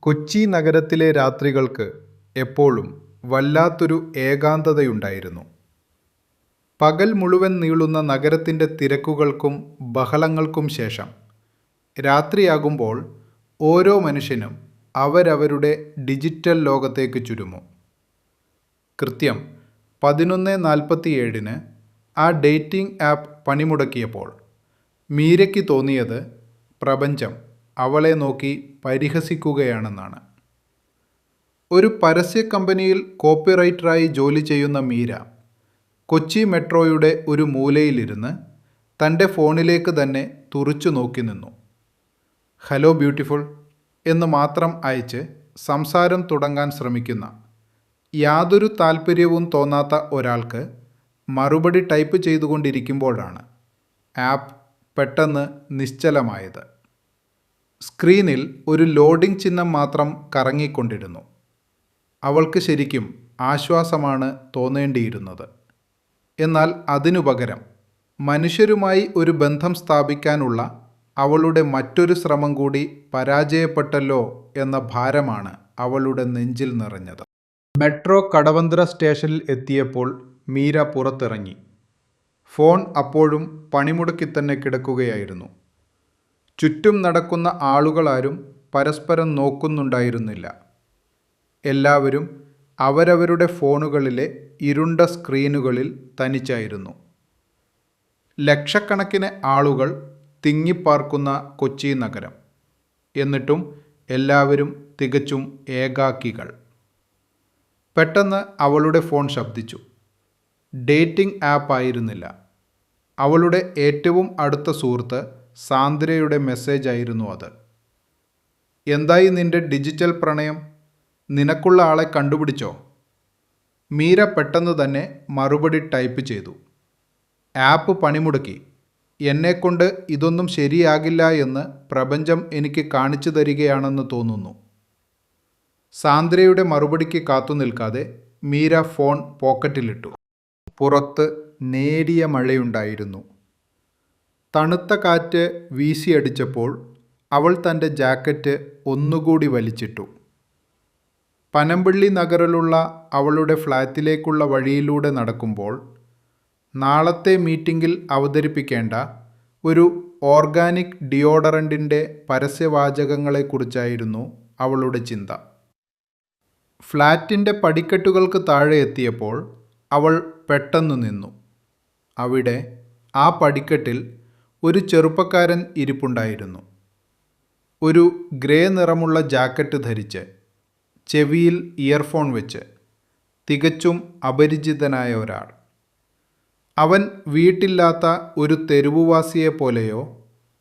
കൊച്ചി നഗരത്തിലെ രാത്രികൾക്ക് എപ്പോഴും വല്ലാത്തൊരു ഏകാന്തതയുണ്ടായിരുന്നു. പകൽ മുഴുവൻ നീളുന്ന നഗരത്തിൻ്റെ തിരക്കുകൾക്കും ബഹളങ്ങൾക്കും ശേഷം രാത്രിയാകുമ്പോൾ ഓരോ മനുഷ്യനും അവരവരുടെ ഡിജിറ്റൽ ലോകത്തേക്ക് ചുരുങ്ങും. കൃത്യം 11:47 ആ ഡേറ്റിംഗ് ആപ്പ് പണിമുടക്കിയപ്പോൾ മീരയ്ക്ക് തോന്നിയത് പ്രപഞ്ചം അവളെ നോക്കി പരിഹസിക്കുകയാണെന്നാണ്. ഒരു പരസ്യ കമ്പനിയിൽ കോപ്പിറൈറ്ററായി ജോലി ചെയ്യുന്ന മീര കൊച്ചി മെട്രോയുടെ ഒരു മൂലയിലിരുന്ന് തൻ്റെ ഫോണിലേക്ക് തന്നെ തുറിച്ചു നോക്കി നിന്നു. ഹലോ ബ്യൂട്ടിഫുൾ എന്ന് മാത്രം അയച്ച് സംസാരം തുടങ്ങാൻ ശ്രമിക്കുന്ന യാതൊരു താല്പര്യവും തോന്നാത്ത ഒരാൾക്ക് മറുപടി ടൈപ്പ് ചെയ്തുകൊണ്ടിരിക്കുമ്പോഴാണ് ആപ്പ് പെട്ടെന്ന് നിശ്ചലമായത്. സ്ക്രീനിൽ ഒരു ലോഡിംഗ് ചിഹ്നം മാത്രം കറങ്ങിക്കൊണ്ടിരുന്നു. അവൾക്ക് ശരിക്കും ആശ്വാസമാണ് തോന്നേണ്ടിയിരുന്നത്. എന്നാൽ അതിനു പകരം മനുഷ്യരുമായി ഒരു ബന്ധം സ്ഥാപിക്കാനുള്ള അവളുടെ മറ്റൊരു ശ്രമം കൂടി പരാജയപ്പെട്ടല്ലോ എന്ന ഭാരമാണ് അവളുടെ നെഞ്ചിൽ നിറഞ്ഞത്. മെട്രോ കടവന്ത്ര സ്റ്റേഷനിൽ എത്തിയപ്പോൾ മീര പുറത്തിറങ്ങി. ഫോൺ അപ്പോഴും പണിമുടക്കി തന്നെ കിടക്കുകയായിരുന്നു. ചുറ്റും നടക്കുന്ന ആളുകളാരും പരസ്പരം നോക്കുന്നുണ്ടായിരുന്നില്ല. എല്ലാവരും അവരവരുടെ ഫോണുകളിലെ ഇരുണ്ട സ്ക്രീനുകളിൽ തനിച്ചായിരുന്നു. ലക്ഷക്കണക്കിന് ആളുകൾ തിങ്ങിപ്പാർക്കുന്ന കൊച്ചി നഗരം. എന്നിട്ടും എല്ലാവരും തികച്ചും ഏകാക്കികൾ. പെട്ടെന്ന് അവളുടെ ഫോൺ ശബ്ദിച്ചു. ഡേറ്റിംഗ് ആപ്പ് ആയിരുന്നില്ല. അവളുടെ ഏറ്റവും അടുത്ത സുഹൃത്ത് സാന്ദ്രയുടെ മെസ്സേജ് ആയിരുന്നു അത്. എന്തായി നിന്റെ ഡിജിറ്റൽ പ്രണയം? നിനക്കുള്ള ആളെ കണ്ടുപിടിച്ചോ? മീര പെട്ടെന്ന് തന്നെ മറുപടി ടൈപ്പ് ചെയ്തു. ആപ്പ് പണിമുടക്കി. എന്നെക്കൊണ്ട് ഇതൊന്നും ശരിയാകില്ല എന്ന് പ്രപഞ്ചം എനിക്ക് കാണിച്ചു തരികയാണെന്ന് തോന്നുന്നു. സാന്ദ്രയുടെ മറുപടിക്ക് കാത്തു നിൽക്കാതെ മീര ഫോൺ പോക്കറ്റിലിട്ടു. പുറത്ത് നേരിയ മഴയുണ്ടായിരുന്നു. തണുത്ത കാറ്റ് വീശിയടിച്ചപ്പോൾ അവൾ തൻ്റെ ജാക്കറ്റ് ഒന്നുകൂടി വലിച്ചിട്ടു. പനമ്പള്ളി നഗറിലുള്ള അവളുടെ ഫ്ലാറ്റിലേക്കുള്ള വഴിയിലൂടെ നടക്കുമ്പോൾ നാളത്തെ മീറ്റിംഗിൽ അവതരിപ്പിക്കേണ്ട ഒരു ഓർഗാനിക് ഡിയോഡറൻറ്റിൻ്റെ പരസ്യവാചകങ്ങളെക്കുറിച്ചായിരുന്നു അവളുടെ ചിന്ത. ഫ്ലാറ്റിൻ്റെ പടിക്കെട്ടുകൾക്ക് താഴെ എത്തിയപ്പോൾ അവൾ പെട്ടെന്ന് നിന്നു. അവിടെ ആ പടിക്കെട്ടിൽ ഒരു ചെറുപ്പക്കാരൻ ഇരിപ്പുണ്ടായിരുന്നു. ഒരു ഗ്രേ നിറമുള്ള ജാക്കറ്റ് ധരിച്ച് ചെവിയിൽ ഇയർഫോൺ വെച്ച് തികച്ചും അപരിചിതനായ ഒരാൾ. അവൻ വീട്ടില്ലാത്ത ഒരു തെരുവുവാസിയെപ്പോലെയോ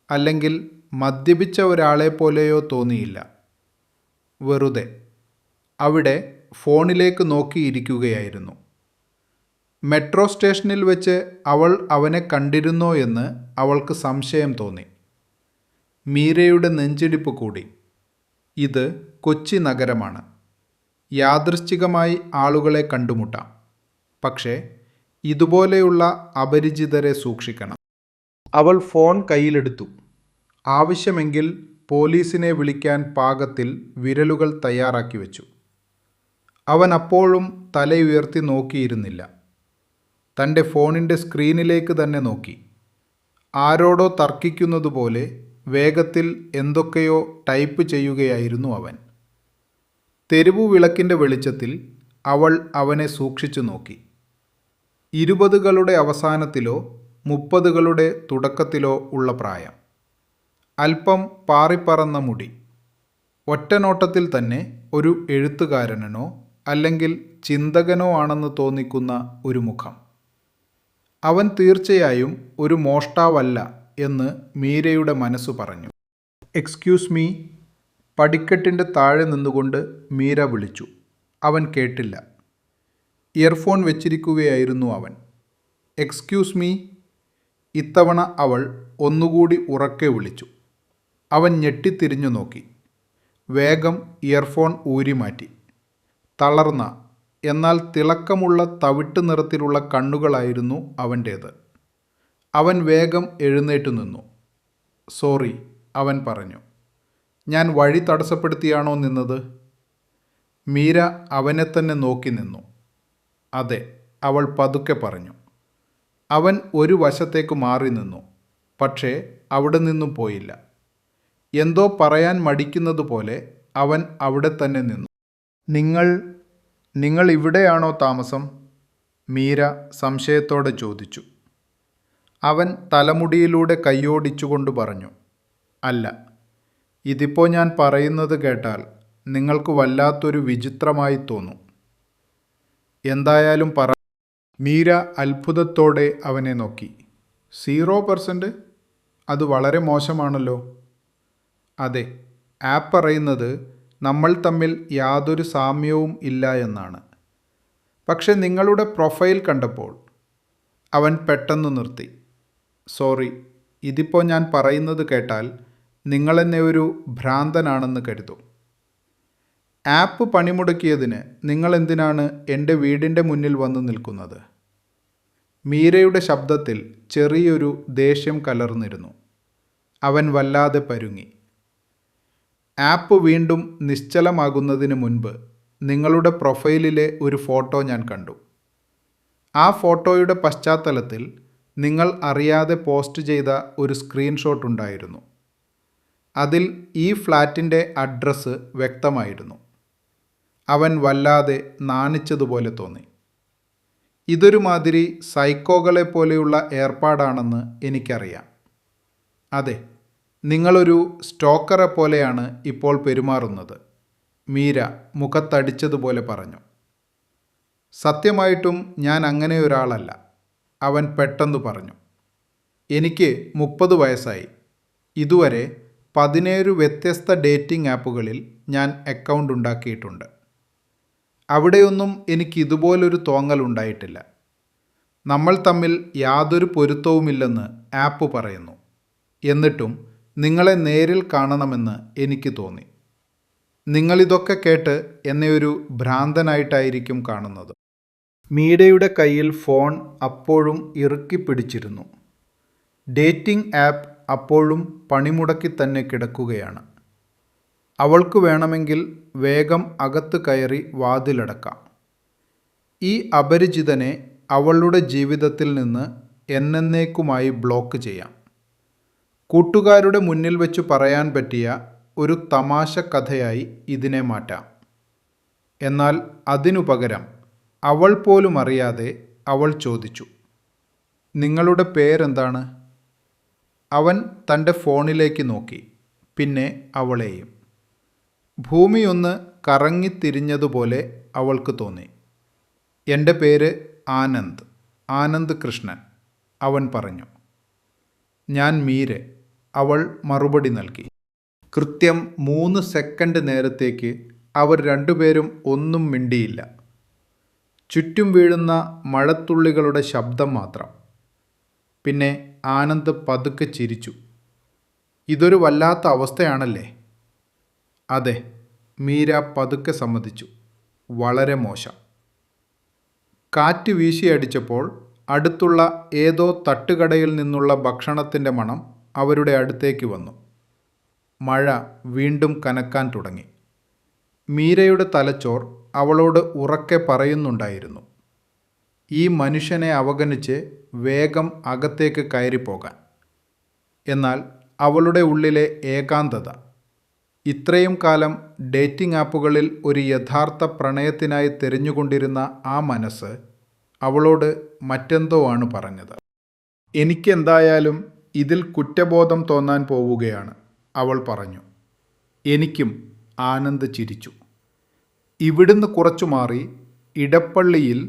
അല്ലെങ്കിൽ മദ്യപിച്ച ഒരാളെപ്പോലെയോ തോന്നിയില്ല. വെറുതെ അവിടെ ഫോണിലേക്ക് നോക്കിയിരിക്കുകയായിരുന്നു. മെട്രോ സ്റ്റേഷനിൽ വെച്ച് അവൾ അവനെ കണ്ടിരുന്നോ എന്ന് അവൾക്ക് സംശയം തോന്നി. മീരയുടെ നെഞ്ചിടിപ്പ് കൂടി. ഇത് കൊച്ചി നഗരമാണ്. യാദൃശ്ചികമായി ആളുകളെ കണ്ടുമുട്ടാം. പക്ഷേ ഇതുപോലെയുള്ള അപരിചിതരെ സൂക്ഷിക്കണം. അവൾ ഫോൺ കയ്യിലെടുത്തു. ആവശ്യമെങ്കിൽ പോലീസിനെ വിളിക്കാൻ പാകത്തിൽ വിരലുകൾ തയ്യാറാക്കി വെച്ചു. അവൻ അപ്പോഴും തലയുയർത്തി നോക്കിയിരുന്നില്ല. തൻ്റെ ഫോണിൻ്റെ സ്ക്രീനിലേക്ക് തന്നെ നോക്കി. ആരോടോ തർക്കിക്കുന്നതുപോലെ വേഗത്തിൽ എന്തൊക്കെയോ ടൈപ്പ് ചെയ്യുകയായിരുന്നു അവൻ. തെരുവു വിളക്കിൻ്റെ വെളിച്ചത്തിൽ അവൾ അവനെ സൂക്ഷിച്ചു നോക്കി. 20കളുടെ അവസാനത്തിലോ 30കളുടെ തുടക്കത്തിലോ ഉള്ള പ്രായം. അല്പം പാറിപ്പറന്ന മുടി. ഒറ്റനോട്ടത്തിൽ തന്നെ ഒരു എഴുത്തുകാരനോ അല്ലെങ്കിൽ ചിന്തകനോ ആണെന്ന് തോന്നിക്കുന്ന ഒരു മുഖം. അവൻ തീർച്ചയായും ഒരു മോഷ്ടാവല്ല എന്ന് മീരയുടെ മനസ്സു പറഞ്ഞു. Excuse me. പടിക്കെട്ടിൻ്റെ താഴെ നിന്നുകൊണ്ട് മീര വിളിച്ചു. അവൻ കേട്ടില്ല. ഇയർഫോൺ വെച്ചിരിക്കുകയായിരുന്നു അവൻ. Excuse me. ഇത്തവണ അവൾ ഒന്നുകൂടി ഉറക്കെ വിളിച്ചു. അവൻ ഞെട്ടിത്തിരിഞ്ഞു നോക്കി. വേഗം ഇയർഫോൺ ഊരിമാറ്റി. തളർന്ന എന്നാൽ തിളക്കമുള്ള തവിട്ട് നിറത്തിലുള്ള കണ്ണുകളായിരുന്നു അവൻ്റേത്. അവൻ വേഗം എഴുന്നേറ്റു നിന്നു. സോറി, അവൻ പറഞ്ഞു. ഞാൻ വഴി തടസ്സപ്പെടുത്തിയാണോ നിന്നത്? മീര അവനെ തന്നെ നോക്കി നിന്നു. അതെ, അവൾ പതുക്കെ പറഞ്ഞു. അവൻ ഒരു വശത്തേക്ക് മാറി നിന്നു. പക്ഷേ അവിടെ നിന്നും പോയില്ല. എന്തോ പറയാൻ മടിക്കുന്നത് പോലെ അവൻ അവിടെ തന്നെ നിന്നു. നിങ്ങൾ ഇവിടെയാണോ താമസം? മീര സംശയത്തോടെ ചോദിച്ചു. അവൻ തലമുടിയിലൂടെ കൈയോടിച്ചുകൊണ്ട് പറഞ്ഞു, അല്ല. ഇതിപ്പോൾ ഞാൻ പറയുന്നത് കേട്ടാൽ നിങ്ങൾക്ക് വല്ലാത്തൊരു വിചിത്രമായി തോന്നും. എന്തായാലും പറ. മീര അത്ഭുതത്തോടെ അവനെ നോക്കി. 0%? അത് വളരെ മോശമാണല്ലോ. അതെ, ആപ്പ് പറയുന്നത് നമ്മൾ തമ്മിൽ യാതൊരു സാമ്യവും ഇല്ല എന്നാണ്. പക്ഷെ നിങ്ങളുടെ പ്രൊഫൈൽ കണ്ടപ്പോൾ. അവൻ പെട്ടെന്ന് നിർത്തി. സോറി, ഇതിപ്പോൾ ഞാൻ പറയുന്നത് കേട്ടാൽ നിങ്ങളെന്നെ ഒരു ഭ്രാന്തനാണെന്ന് കരുതും. ആപ്പ് പണിമുടക്കിയതിന് നിങ്ങളെന്തിനാണ് എൻ്റെ വീടിൻ്റെ മുന്നിൽ വന്ന് നിൽക്കുന്നത്? മീരയുടെ ശബ്ദത്തിൽ ചെറിയൊരു ദേഷ്യം കലർന്നിരുന്നു. അവൻ വല്ലാതെ പരുങ്ങി. ആപ്പ് വീണ്ടും നിശ്ചലമാകുന്നതിന് മുൻപ് നിങ്ങളുടെ പ്രൊഫൈലിലെ ഒരു ഫോട്ടോ ഞാൻ കണ്ടു. ആ ഫോട്ടോയുടെ പശ്ചാത്തലത്തിൽ നിങ്ങൾ അറിയാതെ പോസ്റ്റ് ചെയ്ത ഒരു സ്ക്രീൻഷോട്ട് ഉണ്ടായിരുന്നു. അതിൽ ഈ ഫ്ലാറ്റിൻ്റെ അഡ്രസ്സ് വ്യക്തമായിരുന്നു. അവൻ വല്ലാതെ നാണിച്ചതുപോലെ തോന്നി. ഇതൊരു മാതിരി സൈക്കോകളെ പോലെയുള്ള ഏർപ്പാടാണെന്ന് എനിക്കറിയാം. അതെ, നിങ്ങളൊരു സ്റ്റോക്കറെ പോലെയാണ് ഇപ്പോൾ പെരുമാറുന്നത്, മീര മുഖത്തടിച്ചതുപോലെ പറഞ്ഞു. സത്യമായിട്ടും ഞാൻ അങ്ങനെ ഒരാളല്ല, അവൻ പെട്ടെന്ന് പറഞ്ഞു. എനിക്ക് 30 വയസ്സായി. ഇതുവരെ 17 വ്യത്യസ്ത ഡേറ്റിംഗ് ആപ്പുകളിൽ ഞാൻ അക്കൗണ്ട് ഉണ്ടാക്കിയിട്ടുണ്ട്. അവിടെയൊന്നും എനിക്ക് ഇതുപോലൊരു തോന്നലുണ്ടായിട്ടില്ല. നമ്മൾ തമ്മിൽ യാതൊരു പൊരുത്തവുമില്ലെന്ന് ആപ്പ് പറയുന്നു. എന്നിട്ടും നിങ്ങളെ നേരിൽ കാണണമെന്ന് എനിക്ക് തോന്നി. നിങ്ങളിതൊക്കെ കേട്ട് എന്നെ ഒരു ഭ്രാന്തനായിട്ടായിരിക്കും കാണുന്നത്. മീരയുടെ കയ്യിൽ ഫോൺ അപ്പോഴും ഇറുക്കി പിടിച്ചിരുന്നു. ഡേറ്റിംഗ് ആപ്പ് അപ്പോഴും പണിമുടക്കി തന്നെ കിടക്കുകയാണ്. അവൾക്ക് വേണമെങ്കിൽ വേഗം അകത്ത് കയറി വാതിലടക്കാം. ഈ അപരിചിതനെ അവളുടെ ജീവിതത്തിൽ നിന്ന് എന്നേക്കുമായി ബ്ലോക്ക് ചെയ്യാം. കൂട്ടുകാരുടെ മുന്നിൽ വെച്ച് പറയാൻ പറ്റിയ ഒരു തമാശ കഥയായി ഇതിനെ മാറ്റാം. എന്നാൽ അതിനു പകരം അവൾ പോലും അറിയാതെ അവൾ ചോദിച്ചു, നിങ്ങളുടെ പേരെന്താണ്? അവൻ തൻ്റെ ഫോണിലേക്ക് നോക്കി, പിന്നെ അവളെയും. ഭൂമിയൊന്ന് കറങ്ങിത്തിരിഞ്ഞതുപോലെ അവൾക്ക് തോന്നി. എൻ്റെ പേര് ആനന്ദ് കൃഷ്ണൻ, അവൻ പറഞ്ഞു. ഞാൻ മീര, അവൾ മറുപടി നൽകി. കൃത്യം 3 സെക്കൻഡ് നേരത്തേക്ക് അവർ രണ്ടുപേരും ഒന്നും മിണ്ടിയില്ല. ചുറ്റും വീഴുന്ന മഴത്തുള്ളികളുടെ ശബ്ദം മാത്രം. പിന്നെ ആനന്ദ് പതുക്കെ ചിരിച്ചു. ഇതൊരു വല്ലാത്ത അവസ്ഥയാണല്ലേ? അതെ, മീര പതുക്കെ സമ്മതിച്ചു. വളരെ മോശം. കാറ്റ് വീശിയടിച്ചപ്പോൾ അടുത്തുള്ള ഏതോ തട്ടുകടയിൽ നിന്നുള്ള ഭക്ഷണത്തിൻ്റെ മണം അവരുടെ അടുത്തേക്ക് വന്നു. മഴ വീണ്ടും കനക്കാൻ തുടങ്ങി. മീരയുടെ തലച്ചോർ അവളോട് ഉറക്കെ പറയുന്നുണ്ടായിരുന്നു, ഈ മനുഷ്യനെ അവഗണിച്ച് വേഗം അകത്തേക്ക് കയറിപ്പോകാൻ. എന്നാൽ അവളുടെ ഉള്ളിലെ ഏകാന്തത, ഇത്രയും കാലം ഡേറ്റിംഗ് ആപ്പുകളിൽ ഒരു യഥാർത്ഥ പ്രണയത്തിനായി തിരഞ്ഞുകൊണ്ടിരുന്ന ആ മനസ്സ് അവളോട് മറ്റെന്തോ ആണ് പറഞ്ഞത്. എനിക്കെന്തായാലും ഇതിൽ കുറ്റബോധം തോന്നാൻ പോവുകയാണ്, അവൾ പറഞ്ഞു. എനിക്കും, ആനന്ദ് ചിരിച്ചു. ഇവിടുന്ന് കുറച്ചു മാറി ഇടപ്പള്ളിയിൽ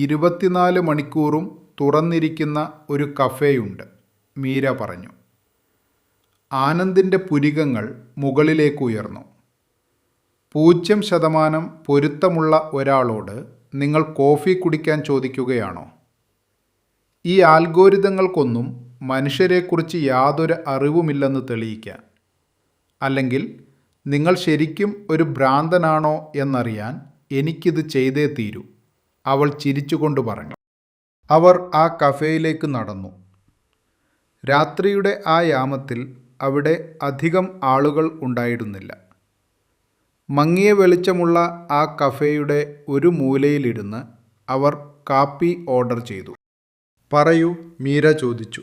24 മണിക്കൂറും തുറന്നിരിക്കുന്ന ഒരു കഫേയുണ്ട്, മീര പറഞ്ഞു. ആനന്ദിൻ്റെ പുരികങ്ങൾ മുകളിലേക്ക് ഉയർന്നു. 0% പൊരുത്തമുള്ള ഒരാളോട് നിങ്ങൾ കോഫി കുടിക്കാൻ ചോദിക്കുകയാണോ? ഈ ആൽഗോരിതങ്ങൾക്കൊന്നും മനുഷ്യരെക്കുറിച്ച് യാതൊരു അറിവുമില്ലെന്ന് തെളിയിക്കാൻ. അല്ലെങ്കിൽ നിങ്ങൾ ശരിക്കും ഒരു ഭ്രാന്തനാണോ എന്നറിയാൻ എനിക്കിത് ചെയ്തേ തീരൂ, അവൾ ചിരിച്ചുകൊണ്ട് പറഞ്ഞു. അവർ ആ കഫേയിലേക്ക് നടന്നു. രാത്രിയുടെ ആ യാമത്തിൽ അവിടെ അധികം ആളുകൾ ഉണ്ടായിരുന്നില്ല. മങ്ങിയ വെളിച്ചമുള്ള ആ കഫേയുടെ ഒരു മൂലയിലിരുന്ന് അവർ കാപ്പി ഓർഡർ ചെയ്തു. "പറയൂ," മീര ചോദിച്ചു.